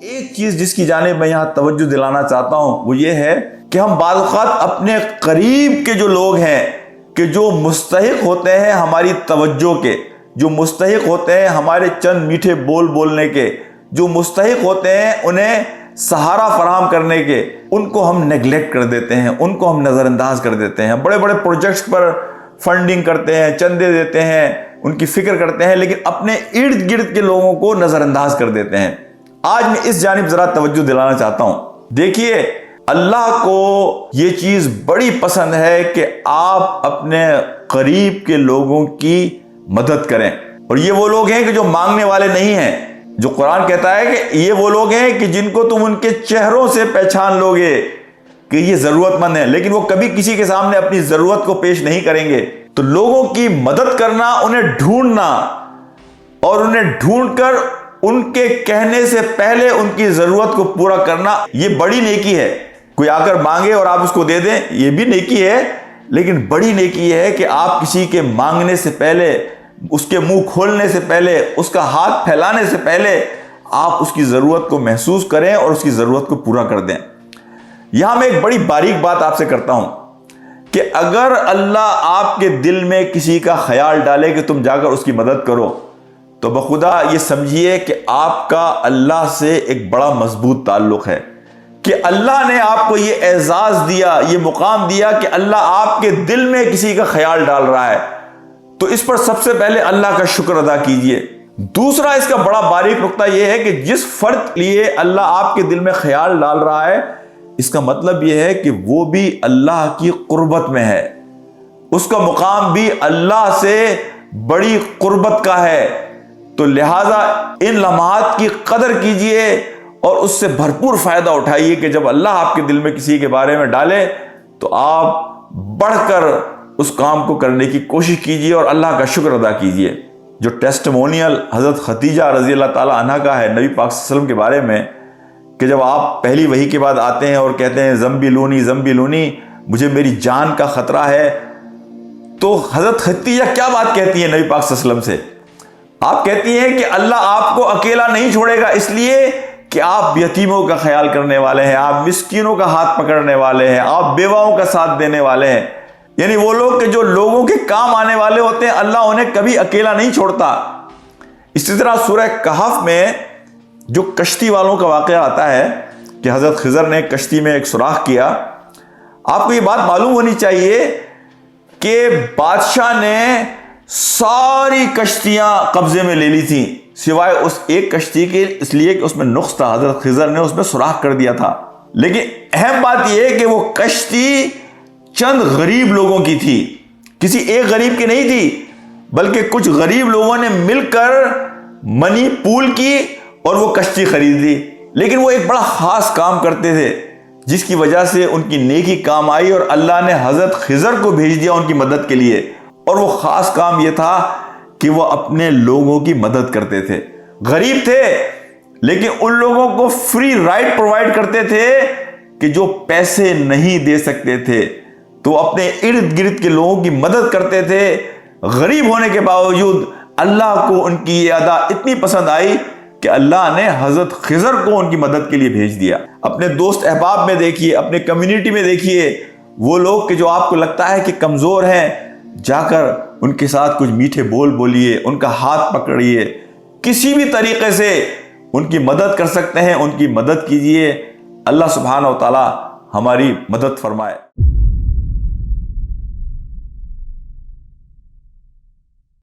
ایک چیز جس کی جانب میں یہاں توجہ دلانا چاہتا ہوں وہ یہ ہے کہ ہم بعض اوقات اپنے قریب کے جو لوگ ہیں کہ جو مستحق ہوتے ہیں ہماری توجہ کے، جو مستحق ہوتے ہیں ہمارے چند میٹھے بول بولنے کے، جو مستحق ہوتے ہیں انہیں سہارا فراہم کرنے کے، ان کو ہم نیگلیکٹ کر دیتے ہیں، ان کو ہم نظر انداز کر دیتے ہیں۔ بڑے بڑے پروجیکٹس پر فنڈنگ کرتے ہیں، چندے دیتے ہیں، ان کی فکر کرتے ہیں، لیکن اپنے ارد گرد کے لوگوں کو نظر انداز کر دیتے ہیں۔ آج میں اس جانب ذرا توجہ دلانا چاہتا ہوں۔ دیکھیے، اللہ کو یہ چیز بڑی پسند ہے کہ آپ اپنے قریب کے لوگوں کی مدد کریں، اور یہ وہ لوگ ہیں کہ جو مانگنے والے نہیں ہیں۔ جو قرآن کہتا ہے کہ یہ وہ لوگ ہیں کہ جن کو تم ان کے چہروں سے پہچان لو گے کہ یہ ضرورت مند ہیں، لیکن وہ کبھی کسی کے سامنے اپنی ضرورت کو پیش نہیں کریں گے۔ تو لوگوں کی مدد کرنا، انہیں ڈھونڈنا، اور انہیں ڈھونڈ کر ان کے کہنے سے پہلے ان کی ضرورت کو پورا کرنا، یہ بڑی نیکی ہے۔ کوئی آ کر مانگے اور آپ اس کو دے دیں، یہ بھی نیکی ہے، لیکن بڑی نیکی ہے کہ آپ کسی کے مانگنے سے پہلے، اس کے منہ کھولنے سے پہلے، اس کا ہاتھ پھیلانے سے پہلے آپ اس کی ضرورت کو محسوس کریں اور اس کی ضرورت کو پورا کر دیں۔ یہاں میں ایک بڑی باریک بات آپ سے کرتا ہوں کہ اگر اللہ آپ کے دل میں کسی کا خیال ڈالے کہ تم جا کر اس کی مدد کرو، تو بخدا یہ سمجھیے کہ آپ کا اللہ سے ایک بڑا مضبوط تعلق ہے، کہ اللہ نے آپ کو یہ اعزاز دیا، یہ مقام دیا کہ اللہ آپ کے دل میں کسی کا خیال ڈال رہا ہے، تو اس پر سب سے پہلے اللہ کا شکر ادا کیجئے۔ دوسرا اس کا بڑا باریک نقطہ یہ ہے کہ جس فرد لیے اللہ آپ کے دل میں خیال ڈال رہا ہے، اس کا مطلب یہ ہے کہ وہ بھی اللہ کی قربت میں ہے، اس کا مقام بھی اللہ سے بڑی قربت کا ہے۔ تو لہٰذا ان لمحات کی قدر کیجئے اور اس سے بھرپور فائدہ اٹھائیے کہ جب اللہ آپ کے دل میں کسی کے بارے میں ڈالے تو آپ بڑھ کر اس کام کو کرنے کی کوشش کیجئے اور اللہ کا شکر ادا کیجئے۔ جو ٹیسٹمونیل حضرت خدیجہ رضی اللہ تعالی عنہ کا ہے نبی پاک صلی اللہ علیہ وسلم کے بارے میں، کہ جب آپ پہلی وحی کے بعد آتے ہیں اور کہتے ہیں زمبلونی زمبلونی، مجھے میری جان کا خطرہ ہے، تو حضرت خدیجہ کیا بات کہتی ہیں نبی پاک صلی اللہ علیہ وسلم سے؟ آپ کہتی ہیں کہ اللہ آپ کو اکیلا نہیں چھوڑے گا، اس لیے کہ آپ یتیموں کا خیال کرنے والے ہیں، آپ مسکینوں کا ہاتھ پکڑنے والے ہیں، آپ بیواؤں کا ساتھ دینے والے ہیں۔ یعنی وہ لوگ کہ جو لوگوں کے کام آنے والے ہوتے ہیں، اللہ انہیں کبھی اکیلا نہیں چھوڑتا۔ اسی طرح سورہ کہف میں جو کشتی والوں کا واقعہ آتا ہے کہ حضرت خضر نے کشتی میں ایک سوراخ کیا، آپ کو یہ بات معلوم ہونی چاہیے کہ بادشاہ نے ساری کشتیاں قبضے میں لے لی تھیں سوائے اس ایک کشتی کے، اس لیے کہ اس میں نقص تھا، حضرت خضر نے اس میں سوراخ کر دیا تھا۔ لیکن اہم بات یہ ہے کہ وہ کشتی چند غریب لوگوں کی تھی، کسی ایک غریب کی نہیں تھی، بلکہ کچھ غریب لوگوں نے مل کر منی پول کی اور وہ کشتی خرید لی۔ لیکن وہ ایک بڑا خاص کام کرتے تھے جس کی وجہ سے ان کی نیکی کام آئی اور اللہ نے حضرت خضر کو بھیج دیا ان کی مدد کے لیے، اور وہ خاص کام یہ تھا کہ وہ اپنے لوگوں کی مدد کرتے تھے۔ غریب تھے لیکن ان لوگوں کو فری رائٹ پرووائڈ کرتے تھے کہ جو پیسے نہیں دے سکتے تھے، تو اپنے ارد گرد کے لوگوں کی مدد کرتے تھے۔ غریب ہونے کے باوجود اللہ کو ان کی یہ ادا اتنی پسند آئی کہ اللہ نے حضرت خضر کو ان کی مدد کے لیے بھیج دیا۔ اپنے دوست احباب میں دیکھیے، اپنے کمیونٹی میں دیکھیے، وہ لوگ کہ جو آپ کو لگتا ہے کہ کمزور ہیں، جا کر ان کے ساتھ کچھ میٹھے بول بولیے، ان کا ہاتھ پکڑیے، کسی بھی طریقے سے ان کی مدد کر سکتے ہیں ان کی مدد کیجیے۔ اللہ سبحانہ و تعالی ہماری مدد فرمائے۔